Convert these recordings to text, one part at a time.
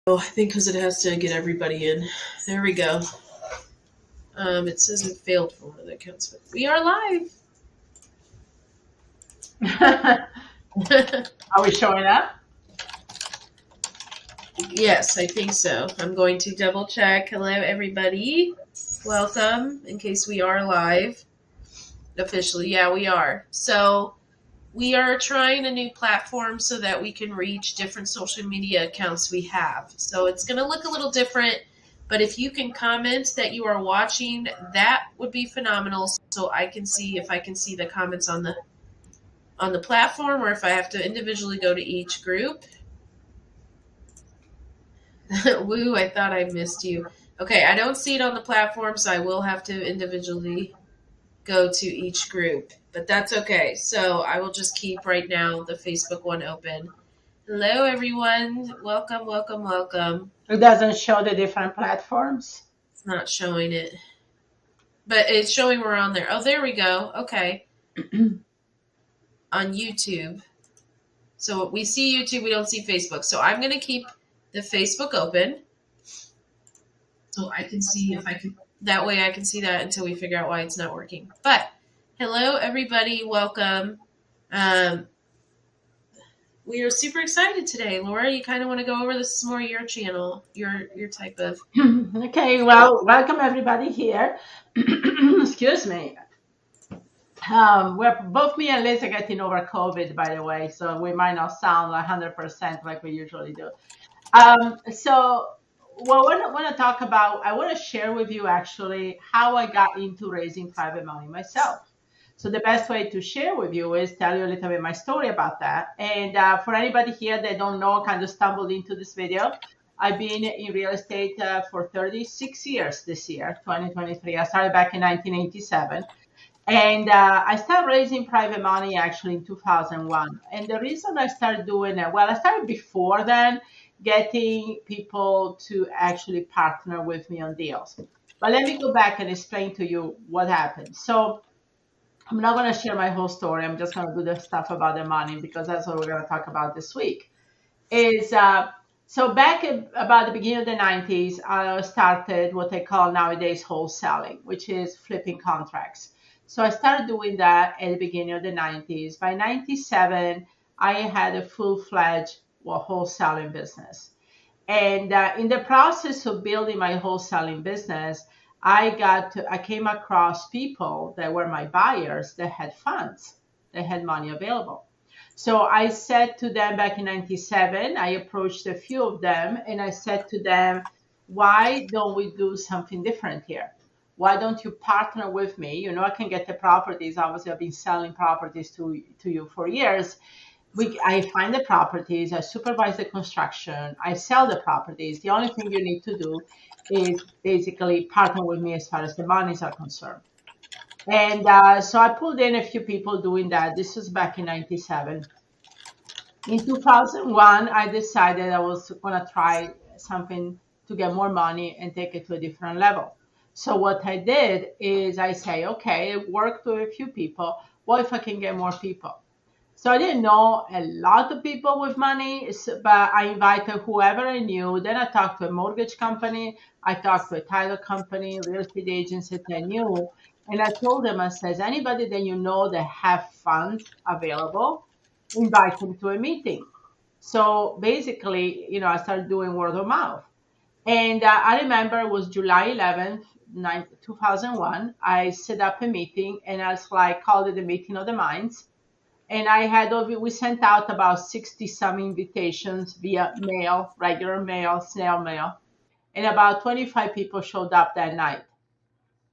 Oh, I think because it has to get everybody in. There we go. It says it failed for one of the accounts, but we are live. Are we showing up? Yes, I think so. I'm going to double check. Hello, everybody. Welcome. In case we are live officially. Yeah, we are. So we are trying a new platform so that we can reach different social media accounts we have. So it's going to look a little different, but if you can comment that you are watching, that would be phenomenal. So I can see if I can see the comments on the platform, or if I have to individually go to each group. Woo, I thought I missed you. Okay, I don't see it on the platform, so I will have to individually go to each group. But that's okay. So I will just keep right now the Facebook one open. Hello, everyone. Welcome, welcome, welcome. It doesn't show the different platforms. It's not showing it, but it's showing we're on there. Oh, there we go. Okay. On YouTube. So we see YouTube, we don't see Facebook. So I'm going to keep the Facebook open so I can see if I can. That way I can see that until we figure out why it's not working. But hello, everybody. Welcome. We are super excited today. Laura, you kind of want to go over this is more your channel, your type of. Okay, well, welcome everybody here. Excuse me. We're both me and Liz are getting over COVID, by the way, so we might not sound 100% like we usually do. So what I want to talk about, I want to share with you actually how I got into raising private money myself. So the best way to share with you is tell you a little bit my story about that. And for anybody here that don't know, kind of stumbled into this video, I've been in real estate for 36 years this year, 2023. I started back in 1987. And I started raising private money actually in 2001. And the reason I started doing it, well, I started before then getting people to actually partner with me on deals. But let me go back and explain to you what happened. So I'm not going to share my whole story. I'm just going to do the stuff about the money because that's what we're going to talk about this week. So back about the beginning of the 90s, I started what they call nowadays wholesaling, which is flipping contracts. So I started doing that at the beginning of the 90s. By 97, I had a full-fledged wholesaling business. And in the process of building my wholesaling business, I came across people that were my buyers that had funds, that had money available. So I said to them back in 97, I approached a few of them and I said to them, why don't we do something different here? Why don't you partner with me? You know, I can get the properties. Obviously, I've been selling properties to you for years. I find the properties, I supervise the construction, I sell the properties. The only thing you need to do is basically partner with me as far as the monies are concerned. And so I pulled in a few people doing that. This was back in 97. In 2001, I decided I was going to try something to get more money and take it to a different level. So what I did is I say, okay, I worked with a few people. What if I can get more people? So I didn't know a lot of people with money, but I invited whoever I knew. Then I talked to a mortgage company. I talked to a title company, real estate agents that I knew. And I told them, I says, anybody that you know that have funds available, invite them to a meeting. So basically, I started doing word of mouth. And I remember it was July 11th, 2001. I set up a meeting and I was like, called it the meeting of the minds. And we sent out about 60 some invitations via mail, regular mail, snail mail. And about 25 people showed up that night.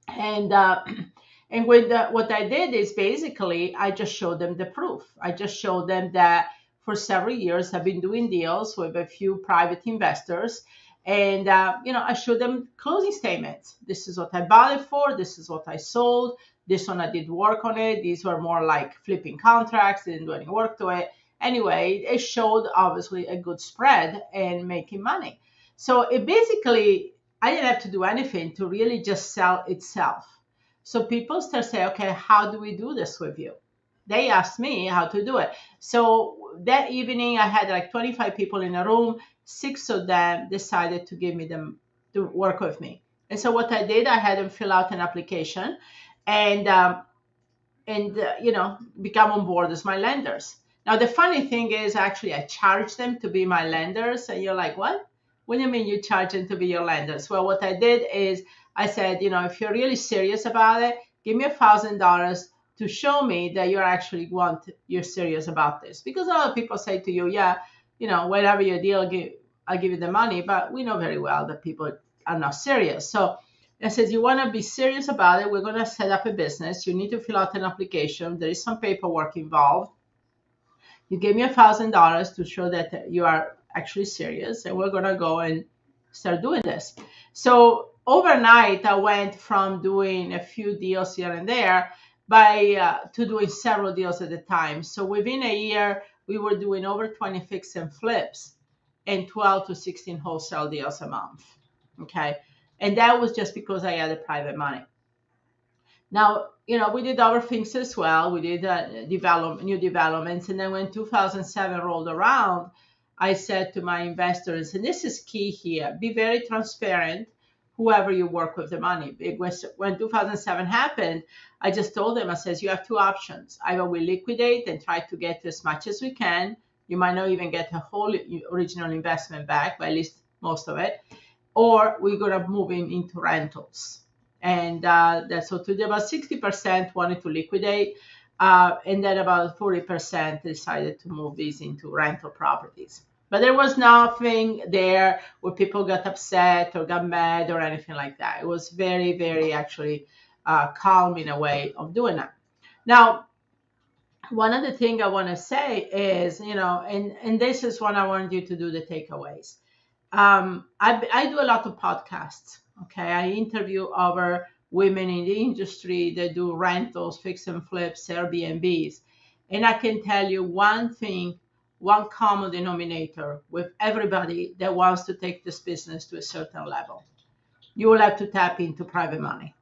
And what I did is basically I just showed them the proof. I just showed them that for several years I've been doing deals with a few private investors, and I showed them closing statements. This is what I bought it for. This is what I sold. This one I did work on it. These were more like flipping contracts. Didn't do any work to it. Anyway, it showed obviously a good spread and making money. So it basically I didn't have to do anything to really just sell itself. So people start saying, okay, how do we do this with you? They asked me how to do it. So that evening, I had like 25 people in a room. 6 of them decided to give me them to work with me. And so what I did, I had them fill out an application, and become on board as my lenders. Now the funny thing is, actually, I charged them to be my lenders, and you're like, what? What do you mean you charge them to be your lenders? Well, what I did is I said, if you're really serious about it, give me $1,000 to show me that you're serious about this. Because a lot of people say to you, yeah, whatever your deal, I'll give you the money. But we know very well that people are not serious. So I said, you want to be serious about it, we're going to set up a business. You need to fill out an application. There is some paperwork involved. You give me $1,000 to show that you are actually serious, and we're going to go and start doing this. So overnight, I went from doing a few deals here and there to doing several deals at a time. So within a year, we were doing over 20 fix and flips and 12 to 16 wholesale deals a month. Okay. And that was just because I had the private money. Now, we did other things as well. We did new developments. And then when 2007 rolled around, I said to my investors, and this is key here, be very transparent, whoever you work with the money. When 2007 happened, I just told them, I says, you have two options. Either we liquidate and try to get as much as we can. You might not even get the whole original investment back, but at least most of it. Or we're going to move into rentals. And that's so today about 60% wanted to liquidate, and then about 40% decided to move these into rental properties. But there was nothing there where people got upset or got mad or anything like that. It was very, very actually calm in a way of doing that. Now, one of the things I want to say is, and this is what I wanted you to do, the takeaways. I do a lot of podcasts. Okay, I interview other women in the industry that do rentals, fix and flips, Airbnbs. And I can tell you one thing, one common denominator with everybody that wants to take this business to a certain level. You will have to tap into private money.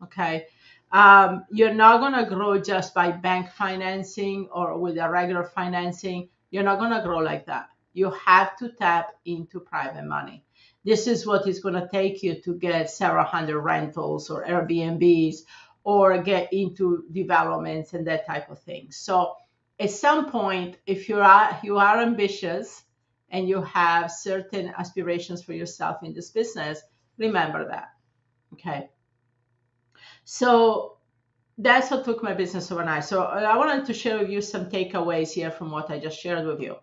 Okay. You're not going to grow just by bank financing or with a regular financing. You're not going to grow like that. You have to tap into private money. This is what is going to take you to get several hundred rentals or Airbnbs or get into developments and that type of thing. So at some point, if you are ambitious and you have certain aspirations for yourself in this business, remember that. Okay. So that's what took my business overnight. So I wanted to share with you some takeaways here from what I just shared with you.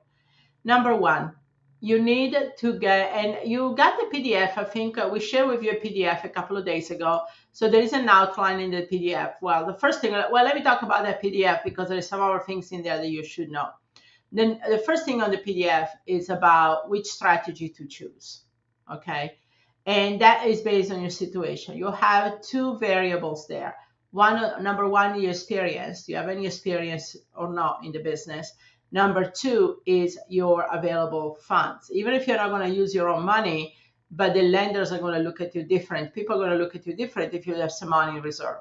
Number one, you need to get, and you got the PDF. I think we shared with you a PDF a couple of days ago. So there is an outline in the PDF. Well, let me talk about that PDF because there's some other things in there that you should know. Then the first thing on the PDF is about which strategy to choose. Okay. And that is based on your situation. You have two variables there. Number one, your experience. Do you have any experience or not in the business? Number two is your available funds. Even if you're not going to use your own money, but the lenders are going to look at you different. People are going to look at you different if you have some money in reserve.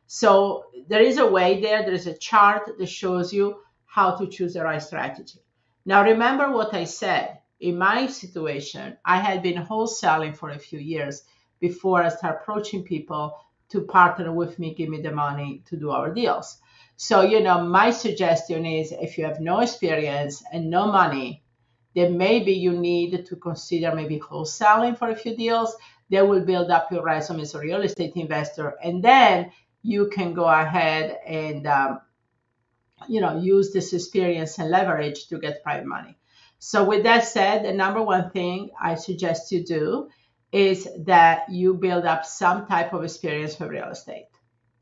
So there is a way there. There is a chart that shows you how to choose the right strategy. Now, remember what I said. In my situation, I had been wholesaling for a few years before I started approaching people to partner with me, give me the money to do our deals. So, my suggestion is if you have no experience and no money, then maybe you need to consider maybe wholesaling for a few deals. That will build up your resume as a real estate investor. And then you can go ahead and, use this experience and leverage to get private money. So with that said, the number one thing I suggest you do is that you build up some type of experience for real estate.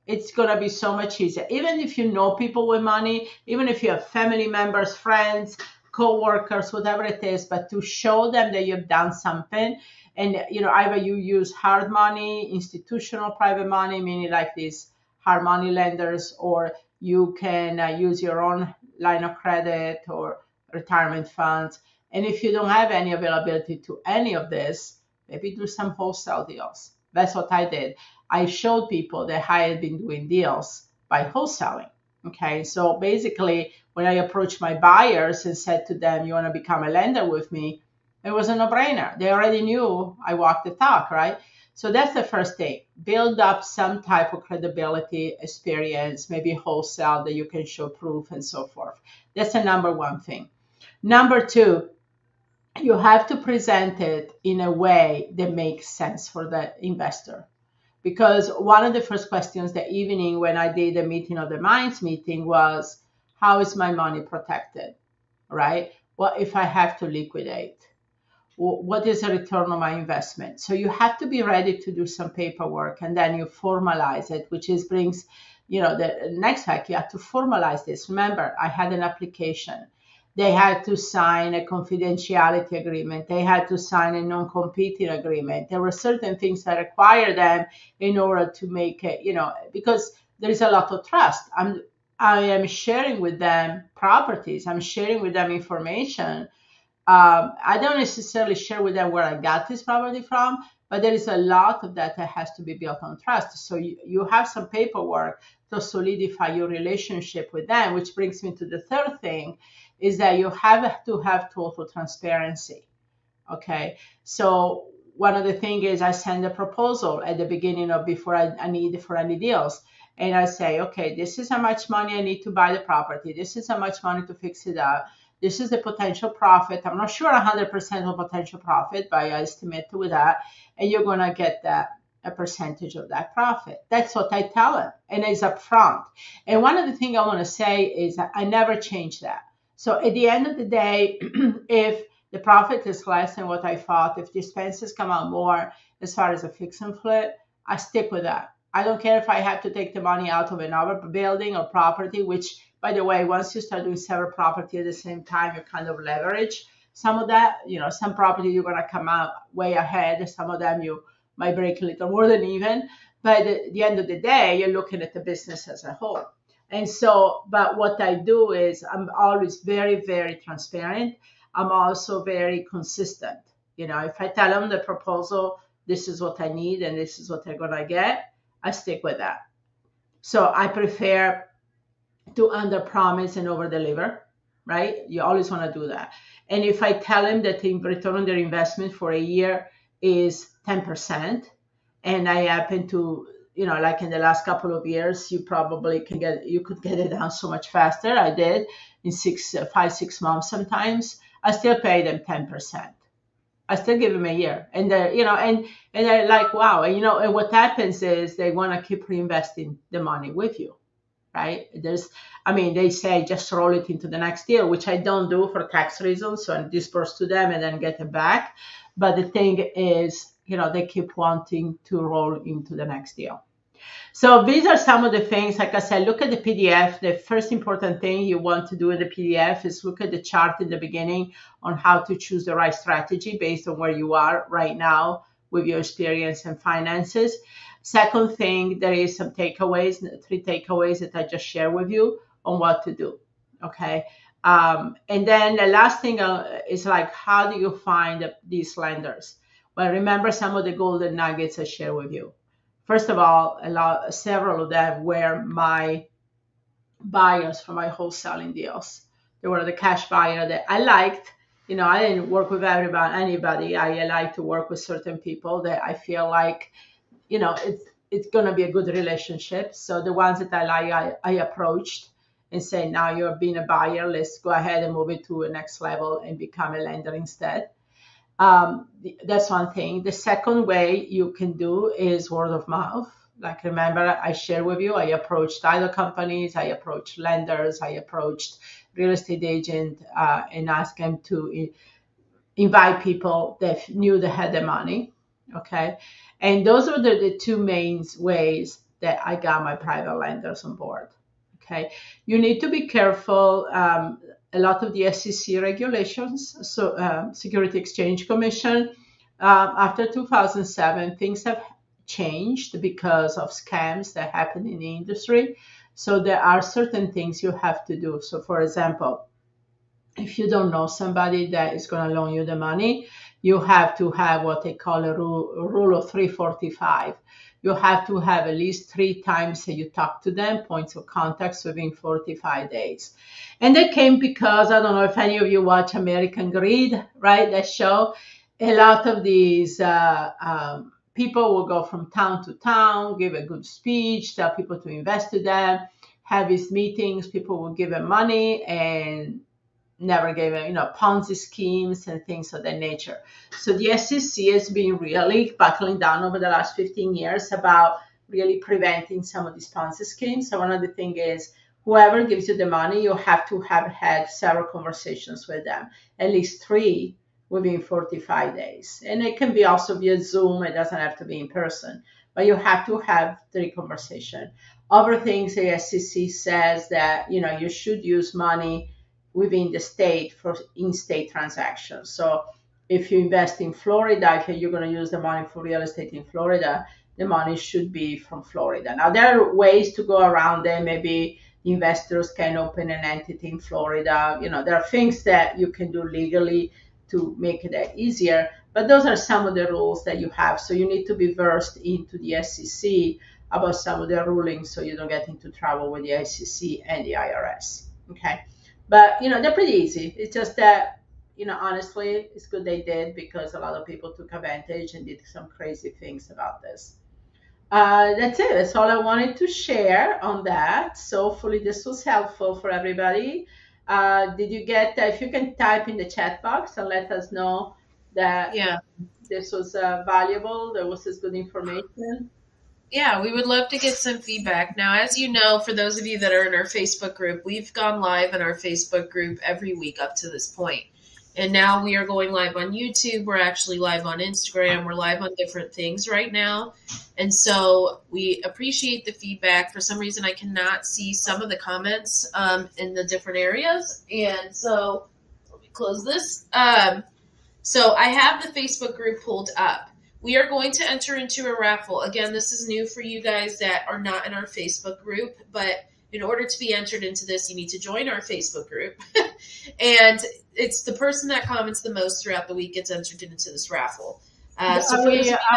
It's going to be so much easier. Even if you know people with money, even if you have family members, friends, co-workers, whatever it is, but to show them that you've done something. And, either you use hard money, institutional private money, meaning like these hard money lenders, or you can use your own line of credit or retirement funds. And if you don't have any availability to any of this, maybe do some wholesale deals. That's what I did. I showed people that I had been doing deals by wholesaling. Okay, so basically, when I approached my buyers and said to them, "You want to become a lender with me?" it was a no-brainer. They already knew I walked the talk, right? So that's the first thing. Build up some type of credibility, experience, maybe wholesale that you can show proof and so forth. That's the number one thing. Number two, you have to present it in a way that makes sense for the investor. Because one of the first questions that evening when I did the meeting of the minds meeting was, how is my money protected, right? What if I have to liquidate? What is the return on my investment? So you have to be ready to do some paperwork, and then you formalize it, which is brings, the next fact, you have to formalize this. Remember, I had an application. They had to sign a confidentiality agreement. They had to sign a non-competing agreement. There were certain things that require them in order to make it, because there is a lot of trust. I am sharing with them properties. I'm sharing with them information. I don't necessarily share with them where I got this property from, but there is a lot of that has to be built on trust. So you have some paperwork to solidify your relationship with them, which brings me to the third thing, is that you have to have total transparency. Okay, so one of the things is I send a proposal at the beginning of before I need for any deals. And I say, okay, this is how much money I need to buy the property. This is how much money to fix it up. This is the potential profit. I'm not sure 100% of potential profit, but I estimate with that. And you're going to get a percentage of that profit. That's what I tell them. And it's upfront. And one of the things I want to say is that I never change that. So at the end of the day, if the profit is less than what I thought, if the expenses come out more as far as a fix and flip, I stick with that. I don't care if I have to take the money out of another building or property, which, by the way, once you start doing several property at the same time, you kind of leverage some of that. Some property you're going to come out way ahead. Some of them you might break a little more than even. But at the end of the day, you're looking at the business as a whole. And so, but what I do is I'm always very, very transparent. I'm also very consistent. If I tell them the proposal, this is what I need and this is what they're going to get, I stick with that. So I prefer to under promise and over deliver, right? You always want to do that. And if I tell them that the return on their investment for a year is 10%, and I happen to, like in the last couple of years, you could get it down so much faster. I did in 5-6 months sometimes. I still pay them 10%. I still give them a year, and they're like, wow, and what happens is they want to keep reinvesting the money with you, right? They say just roll it into the next deal, which I don't do for tax reasons, so I disperse to them and then get it back. But the thing is, they keep wanting to roll into the next deal. So these are some of the things. Like I said, look at the PDF. The first important thing you want to do in the PDF is look at the chart in the beginning on how to choose the right strategy based on where you are right now with your experience and finances. Second thing, there is some takeaways, 3 takeaways that I just shared with you on what to do. Okay. And then the last thing is like, how do you find these lenders? Well, remember some of the golden nuggets I share with you. First of all, several of them were my buyers for my wholesaling deals. They were the cash buyer that I liked. I didn't work with anybody. I like to work with certain people that I feel like, it's going to be a good relationship. So the ones that I like, I approached and say, now you're being a buyer. Let's go ahead and move it to a next level and become a lender instead. That's one thing. The second way you can do is word of mouth. Like, remember, I shared with you, I approached title companies, I approached lenders, I approached real estate agent and asked them to invite people that knew they had the money. Okay. And those are the 2 main ways that I got my private lenders on board. Okay. You need to be careful. A lot of the SEC regulations, so Security Exchange Commission, after 2007, things have changed because of scams that happen in the industry. So there are certain things you have to do. So for example, if you don't know somebody that is going to loan you the money, you have to have what they call a rule of 345. You have to have at least 3 times that you talk to them, points of contacts within 45 days. And that came because, I don't know if any of you watch American Greed, right? That show. A lot of these people will go from town to town, give a good speech, tell people to invest to them, have these meetings, people will give them money and never gave them, Ponzi schemes and things of that nature. So the SEC has been really buckling down over the last 15 years about really preventing some of these Ponzi schemes. So one of the things is whoever gives you the money, you have to have had several conversations with them, at least 3 within 45 days. And it can be also via Zoom. It doesn't have to be in person, but you have to have 3 conversations. Other things, the SEC says that, you should use money within the state for in-state transactions. So if you invest in Florida, if you're going to use the money for real estate in Florida, the money should be from Florida. Now, there are ways to go around them. Maybe investors can open an entity in Florida. There are things that you can do legally to make that easier, but those are some of the rules that you have. So you need to be versed into the SEC about some of the rulings so you don't get into trouble with the SEC and the IRS. Okay. But, they're pretty easy. It's just that, honestly, it's good they did because a lot of people took advantage and did some crazy things about this. That's it. That's all I wanted to share on that. So hopefully this was helpful for everybody. Did you get, if you can type in the chat box and let us know that this was valuable, there was this good information. Yeah, we would love to get some feedback. Now, as you know, for those of you that are in our Facebook group, we've gone live in our Facebook group every week up to this point. And now we are going live on YouTube. We're actually live on Instagram. We're live on different things right now. And so we appreciate the feedback. For some reason, I cannot see some of the comments in the different areas. And so let me close this. So I have the Facebook group pulled up. We are going to enter into a raffle. Again, this is new for you guys that are not in our Facebook group, but in order to be entered into this, you need to join our Facebook group. And it's the person that comments the most throughout the week gets entered into this raffle. Are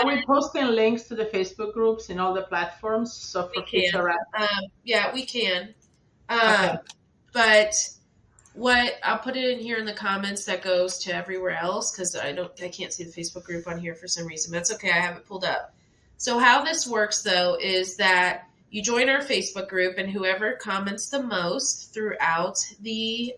we posting links to the Facebook groups in all the platforms? So for future yeah, we can. Okay. But what I'll put it in here in the comments that goes to everywhere else because I can't see the Facebook group on here for some reason. That's okay. I have it pulled up. So how this works though is that you join our Facebook group and whoever comments the most throughout the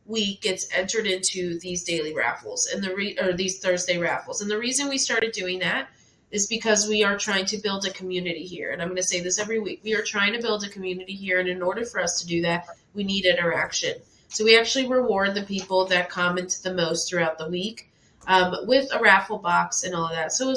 week gets entered into these daily raffles and these Thursday raffles. And the reason we started doing that is because we are trying to build a community here. And I'm going to say this every week. We are trying to build a community here. And in order for us to do that, we need interaction. So we actually reward the people that comment the most throughout the week with a raffle box and all of that. So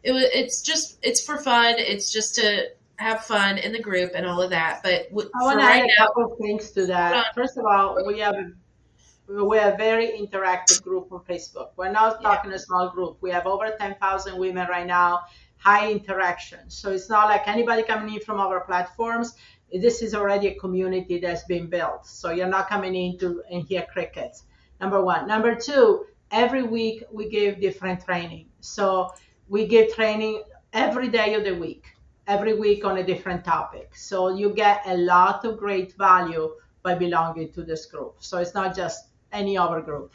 it's for fun. It's just to have fun in the group and all of that. But I want to add a couple of things to that. First of all, we have a very interactive group on Facebook. We're not talking a small group. We have over 10,000 women right now, high interaction. So it's not like anybody coming in from our platforms. This is already a community that's been built. So you're not coming in to hear crickets, number one. Number two, every week we give different training. So we give training every day of the week, every week on a different topic. So you get a lot of great value by belonging to this group. So it's not just any other group.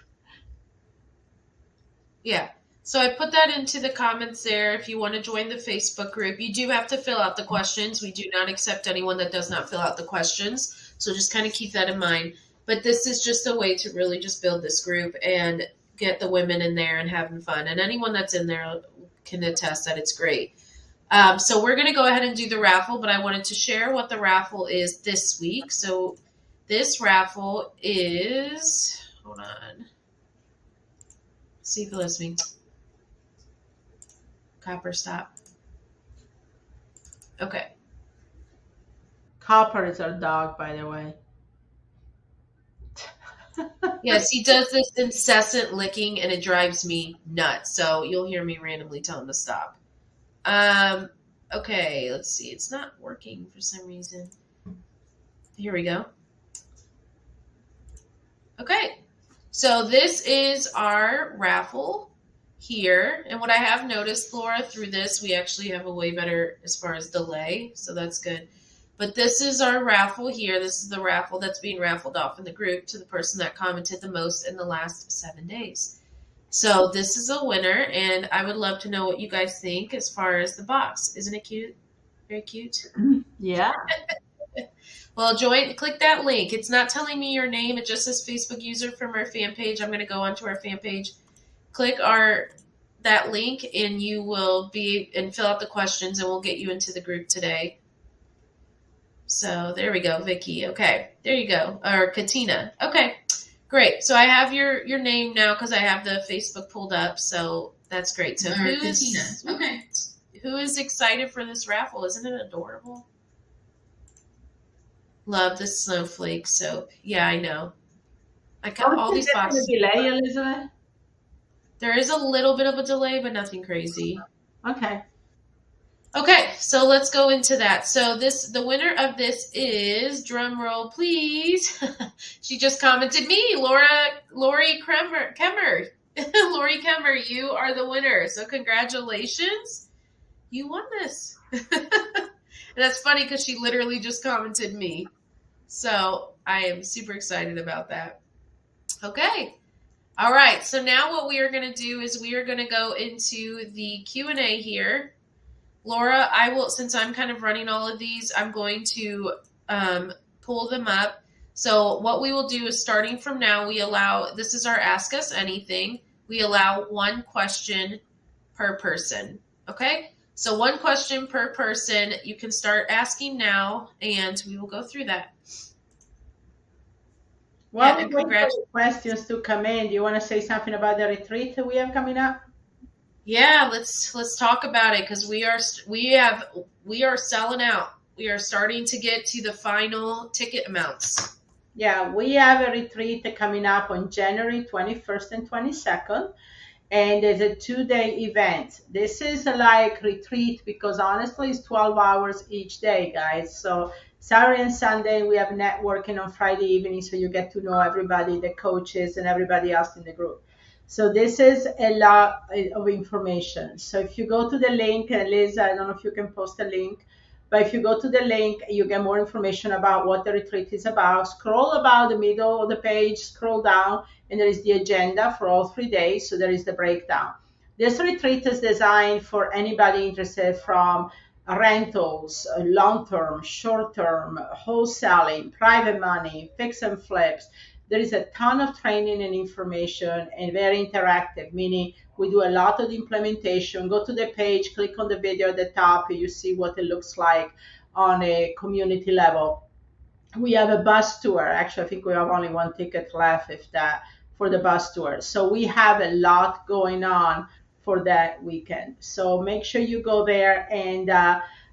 Yeah. So I put that into the comments there. If you want to join the Facebook group, you do have to fill out the questions. We do not accept anyone that does not fill out the questions. So just kind of keep that in mind. But this is just a way to really just build this group and get the women in there and having fun. And anyone that's in there can attest that it's great. So we're going to go ahead and do the raffle, but I wanted to share what the raffle is this week. So this raffle is, hold on. See if it lets me. Copper, stop. Okay. Copper is our dog, by the way. Yes, he does this incessant licking, and it drives me nuts. So you'll hear me randomly tell him to stop. Okay, let's see. It's not working for some reason. Here we go. Okay. So this is our raffle. here. And what I have noticed, Laura, through this, we actually have a way better as far as delay. So that's good. But this is our raffle here. This is the raffle that's being raffled off in the group to the person that commented the most in the last 7 days. So this is a winner, and I would love to know what you guys think as far as the box. Isn't it cute? Very cute. Yeah. Well, click that link. It's not telling me your name. It just says Facebook user from our fan page. I'm going to go onto our fan page. Click that link, and you will fill out the questions, and we'll get you into the group today. So there we go, Vicky. Okay, there you go. Or Katina. Okay, great. So I have your name now because I have the Facebook pulled up. So that's great. So Katina. Okay. Who is excited for this raffle? Isn't it adorable? Love the snowflake soap. Yeah, I know. I got all these boxes. Delay, Elizabeth? There is a little bit of a delay, but nothing crazy. Okay. Okay, so let's go into that. So the winner of this is, drum roll please. She just commented me, Lori Kemmer. Lori Kemmer, you are the winner. So congratulations. You won this. And that's funny because she literally just commented me. So I am super excited about that. Okay. All right. So now what we are going to do is we are going to go into the Q&A here. Laura, since I'm kind of running all of these, I'm going to pull them up. So what we will do is starting from now, this is our Ask Us Anything. We allow one question per person. Okay? So one question per person. You can start asking now, and we will go through that. Well, we're waiting for the questions to come in. Do you want to say something about the retreat that we have coming up? Yeah, let's talk about it because we are selling out. We are starting to get to the final ticket amounts. Yeah, we have a retreat coming up on January 21st and 22nd. And it's a 2-day event. This is like retreat because honestly it's 12 hours each day, guys. So Saturday and Sunday we have networking on Friday evening, so you get to know everybody, the coaches and everybody else in the group. So this is a lot of information. So if you go to the link, and Liz, I don't know if you can post a link, but if you go to the link, you get more information about what the retreat is about. Scroll about the middle of the page, scroll down, and there is the agenda for all 3 days. So there is the breakdown. This retreat is designed for anybody interested from rentals, long-term, short-term, wholesaling, private money, fix and flips. There is a ton of training and information and very interactive, meaning we do a lot of the implementation. Go to the page, click on the video at the top, and you see what it looks like on a community level. We have a bus tour. Actually, I think we have only one ticket left, if that, for the bus tour. So we have a lot going on for that weekend. So make sure you go there. And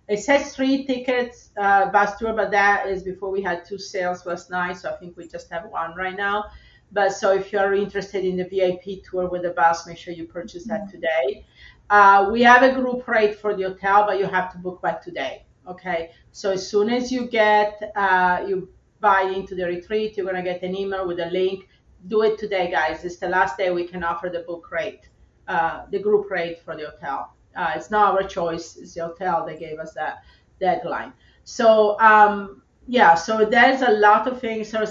it says 3 tickets bus tour, but that is before we had 2 sales last night. So I think we just have 1 right now. But so if you're interested in the VIP tour with the bus, make sure you purchase that today. We have a group rate for the hotel, but you have to book by today. Okay. So as soon as you you buy into the retreat, you're going to get an email with a link. Do it today, guys. It's the last day we can offer the book rate, the group rate for the hotel. It's not our choice. It's the hotel that gave us that deadline. So, so there's a lot of things. So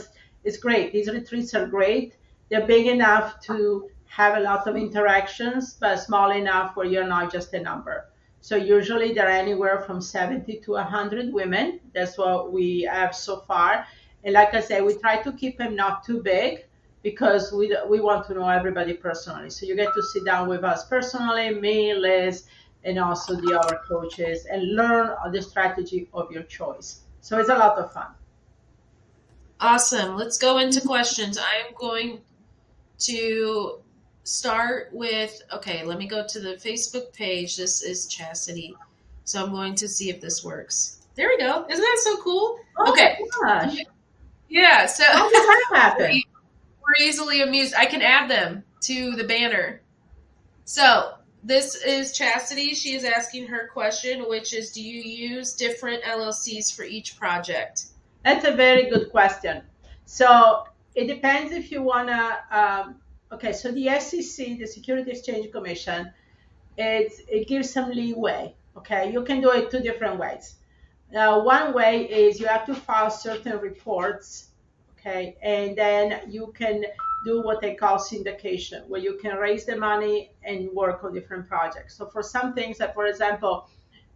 it's great. These retreats are great. They're big enough to have a lot of interactions, but small enough where you're not just a number. So usually there are anywhere from 70 to 100 women. That's what we have so far. And like I said, we try to keep them not too big because we want to know everybody personally. So you get to sit down with us personally, me, Liz, and also the other coaches, and learn the strategy of your choice. So it's a lot of fun. Awesome. Let's go into questions. I am going to start with, okay, let me go to the Facebook page. This is Chastity. So I'm going to see if this works. There we go. Isn't that so cool? Oh, okay. My gosh. Yeah. So how did that happen? We're easily amused. I can add them to the banner. So this is Chastity. She is asking her question, which is, do you use different LLCs for each project? That's a very good question. So it depends if you want to Okay, so the SEC, the Security Exchange Commission, it gives some leeway. Okay, you can do it two different ways. One way is you have to file certain reports, okay, and then you can do what they call syndication, where you can raise the money and work on different projects. So for some things, like for example,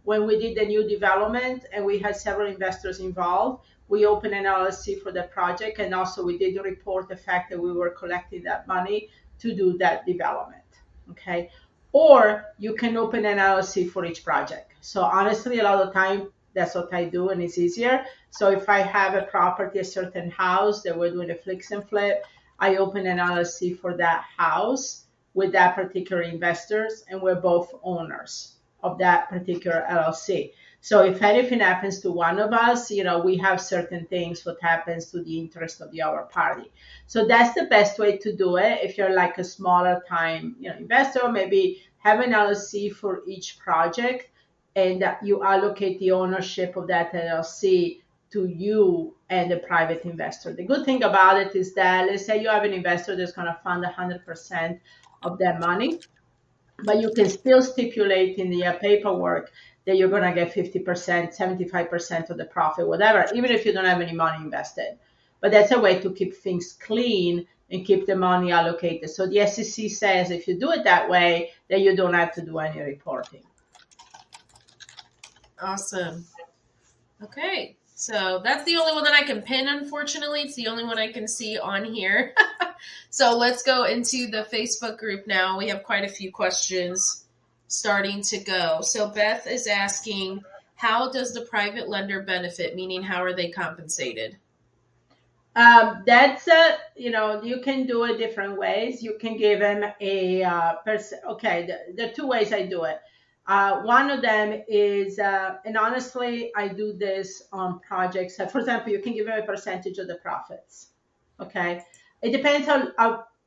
when we did the new development and we had several investors involved, we opened an LLC for the project, and also we did report the fact that we were collecting that money to do that development. Okay, or you can open an LLC for each project. So honestly, a lot of time that's what I do, and it's easier. So if I have a property, a certain house that we're doing a fix and flip, I open an LLC for that house with that particular investors, and we're both owners of that particular LLC. So if anything happens to one of us, we have certain things what happens to the interest of the other party. So that's the best way to do it. If you're like a smaller time, investor, maybe have an LLC for each project, and you allocate the ownership of that LLC to you and the private investor. The good thing about it is that, let's say you have an investor that's going to fund 100% of that money, but you can still stipulate in the paperwork that you're going to get 50%, 75% of the profit, whatever, even if you don't have any money invested. But that's a way to keep things clean and keep the money allocated. So the SEC says if you do it that way, then you don't have to do any reporting. Awesome. Okay. So that's the only one that I can pin, unfortunately. It's the only one I can see on here. So let's go into the Facebook group now. We have quite a few questions starting to go. So Beth is asking, how does the private lender benefit? Meaning, how are they compensated? That's you can do it different ways. You can give them a okay. There are two ways I do it. One of them is, and honestly, I do this on projects. For example, you can give them a percentage of the profits. Okay, it depends on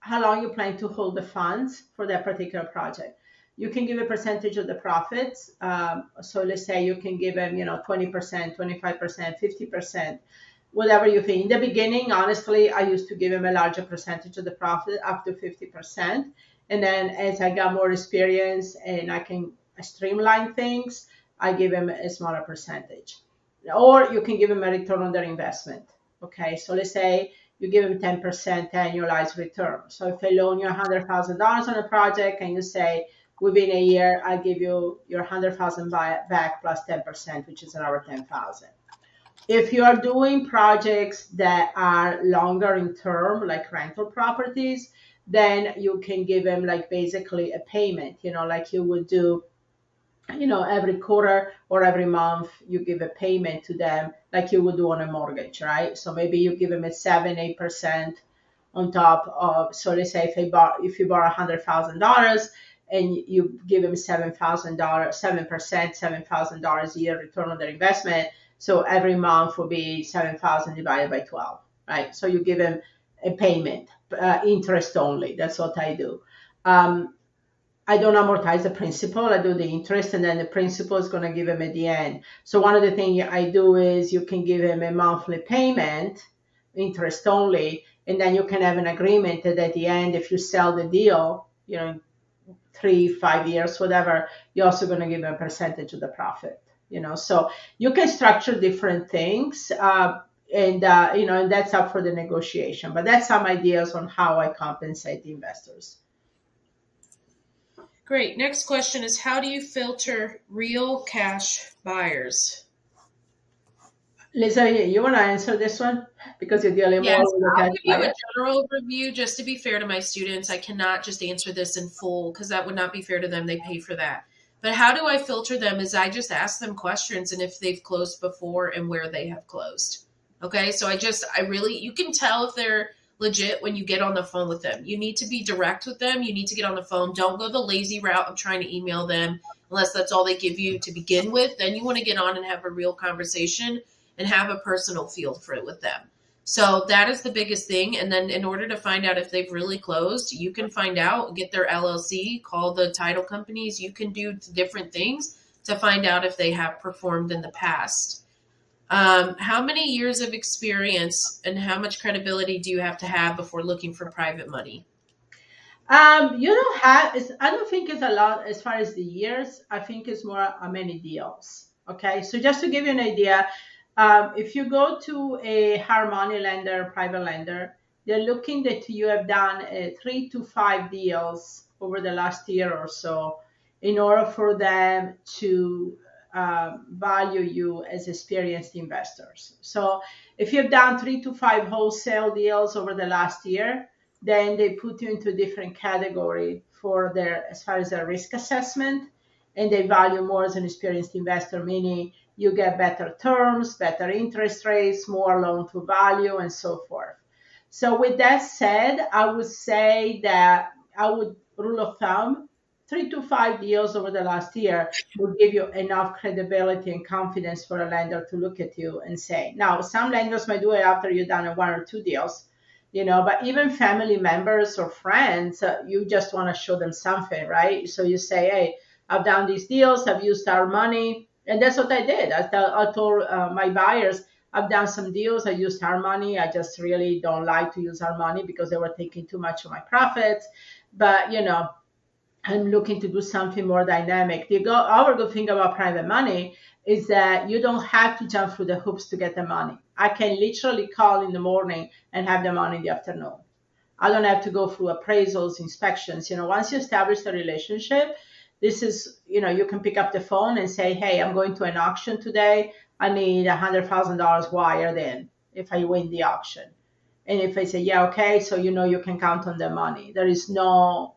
how long you plan to hold the funds for that particular project. You can give a percentage of the profits. So let's say you can give them, 20%, 25%, 50%. Whatever you think. In the beginning, honestly, I used to give him a larger percentage of the profit, up to 50%. And then as I got more experience and I can streamline things, I give him a smaller percentage. Or you can give him a return on their investment. Okay, so let's say you give him 10% annualized return. So if I loan you $100,000 on a project and you say, within a year, I'll give you your $100,000 back plus 10%, which is another $10,000. If you are doing projects that are longer in term, like rental properties, then you can give them like basically a payment, like you would do, every quarter or every month, you give a payment to them like you would do on a mortgage, right? So maybe you give them a 7-8% on top of, so let's say if you borrow $100,000 and you give them $7,000, 7%, $7,000 a year return on their investment. So every month will be 7,000 divided by 12, right? So you give them a payment, interest only. That's what I do. I don't amortize the principal. I do the interest, and then the principal is going to give them at the end. So one of the things I do is you can give them a monthly payment, interest only, and then you can have an agreement that at the end, if you sell the deal, 3, 5 years, whatever, you're also going to give them a percentage of the profit. So you can structure different things, and that's up for the negotiation. But that's some ideas on how I compensate the investors. Great. Next question is, how do you filter real cash buyers? Lisa, you want to answer this one because you're dealing more with the I'll cash give you buyer? a general overview just to be fair to my students. I cannot just answer this in full because that would not be fair to them. They pay for that. But how do I filter them is I just ask them questions and if they've closed before and where they have closed. Okay, so you can tell if they're legit when you get on the phone with them. You need to be direct with them. You need to get on the phone. Don't go the lazy route of trying to email them unless that's all they give you to begin with. Then you want to get on and have a real conversation and have a personal feel for it with them. So that is the biggest thing. And then in order to find out if they've really closed, you can find out, get their LLC, call the title companies. You can do different things to find out if they have performed in the past. How many years of experience and how much credibility do you have to have before looking for private money? You don't have. I don't think it's a lot as far as the years. I think it's more many deals. Okay, so just to give you an idea, if you go to a hard money lender, private lender, they're looking that you have done 3 to 5 deals over the last year or so in order for them to value you as experienced investors. So if you've done 3 to 5 wholesale deals over the last year, then they put you into a different category for their as far as their risk assessment, and they value more as an experienced investor, meaning you get better terms, better interest rates, more loan to value, and so forth. So with that said, I would say that I would rule of thumb 3 to 5 deals over the last year will give you enough credibility and confidence for a lender to look at you and say. Now, some lenders might do it after you've done 1 or 2 deals, but even family members or friends, you just want to show them something, right? So you say, hey, I've done these deals, I've used our money. And that's what I did. I told my buyers, I've done some deals, I used our money. I just really don't like to use our money because they were taking too much of my profits. But, I'm looking to do something more dynamic. Our good thing about private money is that you don't have to jump through the hoops to get the money. I can literally call in the morning and have the money in the afternoon. I don't have to go through appraisals, inspections. Once you establish the relationship, this is, you can pick up the phone and say, hey, I'm going to an auction today. I need $100,000 wired in if I win the auction. And if I say, yeah, okay, so you can count on the money. There is no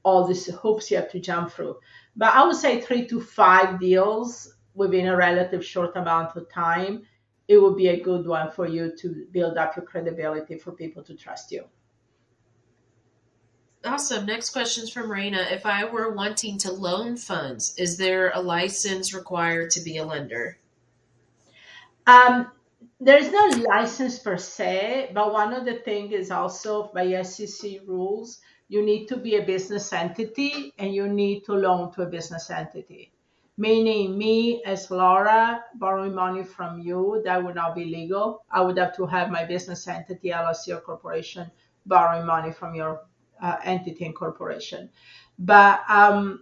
all these hoops you have to jump through. But I would say 3 to 5 deals within a relative short amount of time, it would be a good one for you to build up your credibility for people to trust you. Awesome. Next question is from Raina. If I were wanting to loan funds, is there a license required to be a lender? There's no license per se, but one of the things is also by SEC rules, you need to be a business entity and you need to loan to a business entity. Meaning me as Laura borrowing money from you, that would not be legal. I would have to have my business entity, LLC or corporation, borrowing money from your entity and corporation. But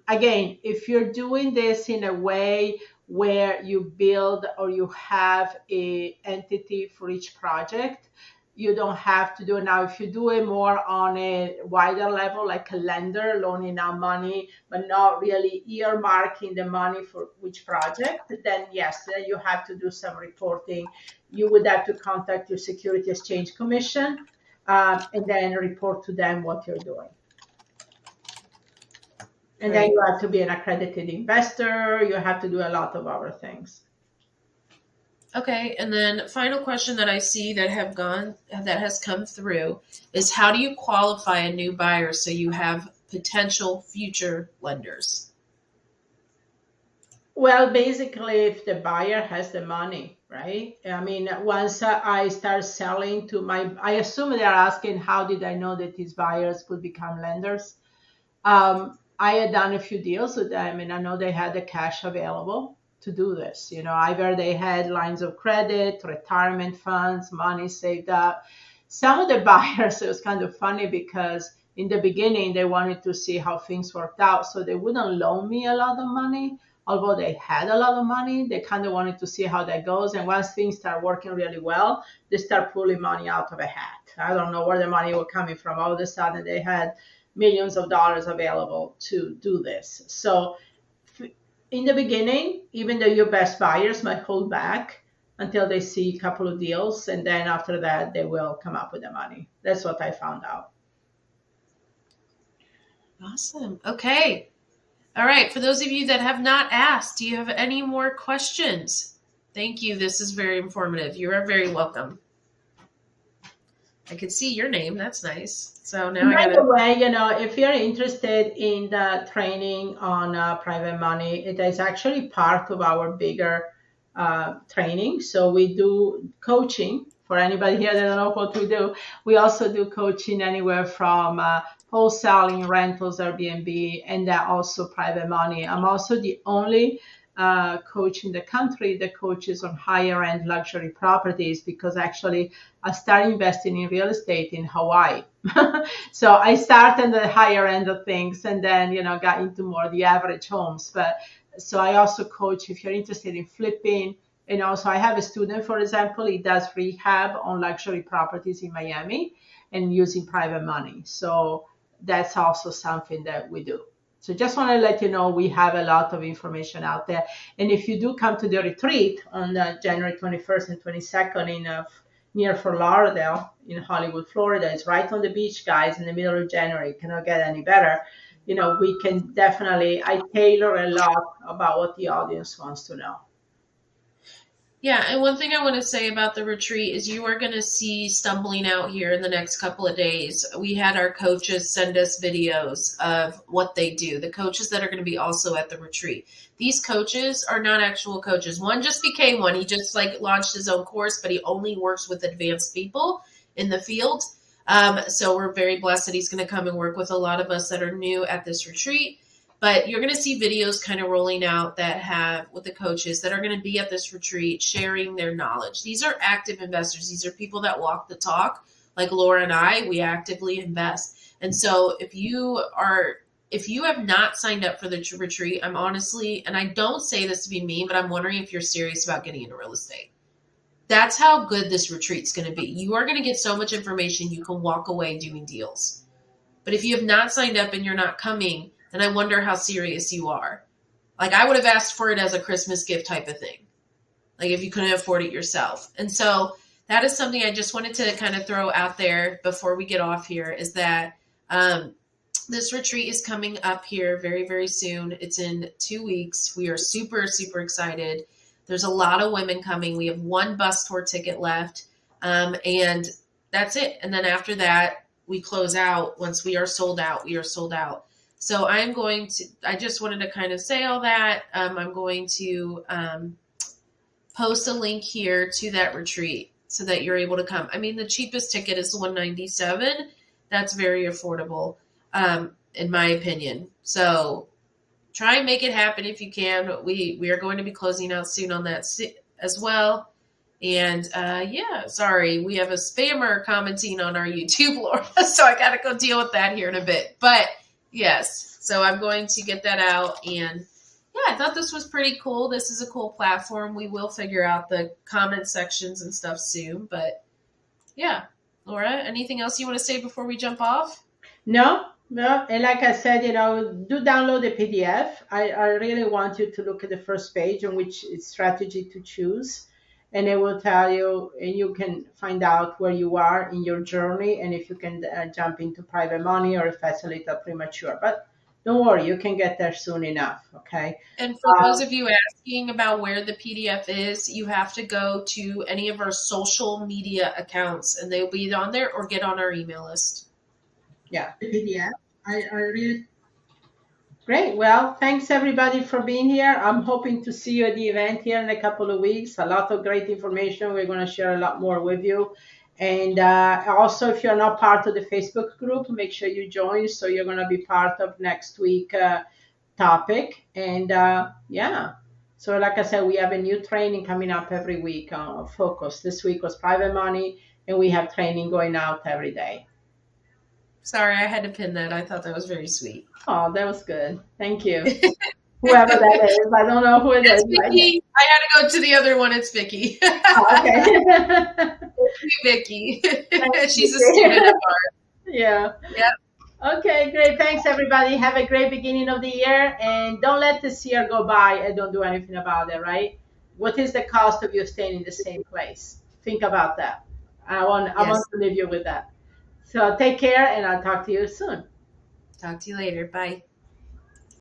again, if you're doing this in a way where you build or you have a entity for each project, you don't have to do it. Now if you do it more on a wider level, like a lender loaning out money but not really earmarking the money for which project, then yes, then you have to do some reporting. You would have to contact your Security Exchange Commission and then report to them what you're doing. And then you have to be an accredited investor. You have to do a lot of other things. Okay, and then final question that I see that has come through is how do you qualify a new buyer so you have potential future lenders? Well, basically, if the buyer has the money, right? I mean, once I start selling I assume they're asking how did I know that these buyers could become lenders? I had done a few deals with them, and I know they had the cash available to do this. Either they had lines of credit, retirement funds, money saved up. Some of the buyers, it was kind of funny because in the beginning they wanted to see how things worked out, so they wouldn't loan me a lot of money. Although they had a lot of money, they kind of wanted to see how that goes. And once things start working really well, they start pulling money out of a hat. I don't know where the money was coming from. All of a sudden, they had millions of dollars available to do this. So in the beginning, even though your best buyers might hold back until they see a couple of deals, and then after that, they will come up with the money. That's what I found out. Awesome. Okay. All right. For those of you that have not asked, do you have any more questions? Thank you. This is very informative. You are very welcome. I can see your name. That's nice. So now By the way, if you're interested in the training on private money, it is actually part of our bigger training. So we do coaching for anybody here that don't know what we do. We also do coaching anywhere from wholesaling, rentals, Airbnb, and then also private money. I'm also the only coach in the country that coaches on higher end luxury properties, because actually I started investing in real estate in Hawaii. So I started the higher end of things and then, got into more the average homes. But so I also coach if you're interested in flipping. And also I have a student, for example, he does rehab on luxury properties in Miami and using private money. So that's also something that we do. So just want to let you know we have a lot of information out there. And if you do come to the retreat on January 21st and 22nd near Fort Lauderdale in Hollywood, Florida, it's right on the beach, guys, in the middle of January. Cannot get any better. We can definitely, I tailor a lot about what the audience wants to know. Yeah, and one thing I want to say about the retreat is you are going to see stumbling out here in the next couple of days. We had our coaches send us videos of what they do, the coaches that are going to be also at the retreat. These coaches are not actual coaches. One just became one. He just launched his own course, but he only works with advanced people in the field. So we're very blessed that he's going to come and work with a lot of us that are new at this retreat. But you're going to see videos kind of rolling out that have with the coaches that are going to be at this retreat sharing their knowledge. These are active investors. These are people that walk the talk. Like Laura and I, we actively invest. And so if you have not signed up for the retreat, I'm honestly, and I don't say this to be mean, but I'm wondering if you're serious about getting into real estate. That's how good this retreat's going to be. You are going to get so much information you can walk away doing deals. But if you have not signed up and you're not coming, then I wonder how serious you are. I would have asked for it as a Christmas gift type of thing. If you couldn't afford it yourself. And so that is something I just wanted to kind of throw out there before we get off here, is that this retreat is coming up here very, very soon. It's in 2 weeks. We are super, super excited. There's a lot of women coming. We have one bus tour ticket left. And that's it. And then after that, we close out. Once we are sold out, we are sold out. So I just wanted to kind of say all that. I'm going to post a link here to that retreat so that you're able to come. I mean, the cheapest ticket is $197. That's very affordable, in my opinion. So try and make it happen if you can. We are going to be closing out soon on that as well. And sorry, we have a spammer commenting on our YouTube, Laura. So I got to go deal with that here in a bit. But yes, so I'm going to get that out. And yeah, I thought this was pretty cool. This is a cool platform. We will figure out the comment sections and stuff soon. But yeah, Laura, anything else you want to say before we jump off? No. And like I said, do download the PDF. I really want you to look at the first page on which strategy to choose. And it will tell you, and you can find out where you are in your journey and if you can jump into private money or if that's a little premature. But don't worry, you can get there soon enough, okay? And for those of you asking about where the PDF is, you have to go to any of our social media accounts, and they'll be on there, or get on our email list. Yeah, the PDF. I really... Great. Well, thanks everybody for being here. I'm hoping to see you at the event here in a couple of weeks. A lot of great information. We're going to share a lot more with you. And also, if you're not part of the Facebook group, make sure you join. So you're going to be part of next week's topic. And so like I said, we have a new training coming up every week on Focus. This week was private money, and we have training going out every day. Sorry, I had to pin that. I thought that was very sweet. Oh, that was good. Thank you. Whoever that is. I don't know who it is. Vicky. I had to go to the other one. It's Vicky. Oh, okay. It's Vicky. She's a student of ours. Yeah. Yep. Okay, great. Thanks, everybody. Have a great beginning of the year. And don't let this year go by and don't do anything about it, right? What is the cost of you staying in the same place? Think about that. I want to leave you with that. So take care, and I'll talk to you soon. Talk to you later. Bye.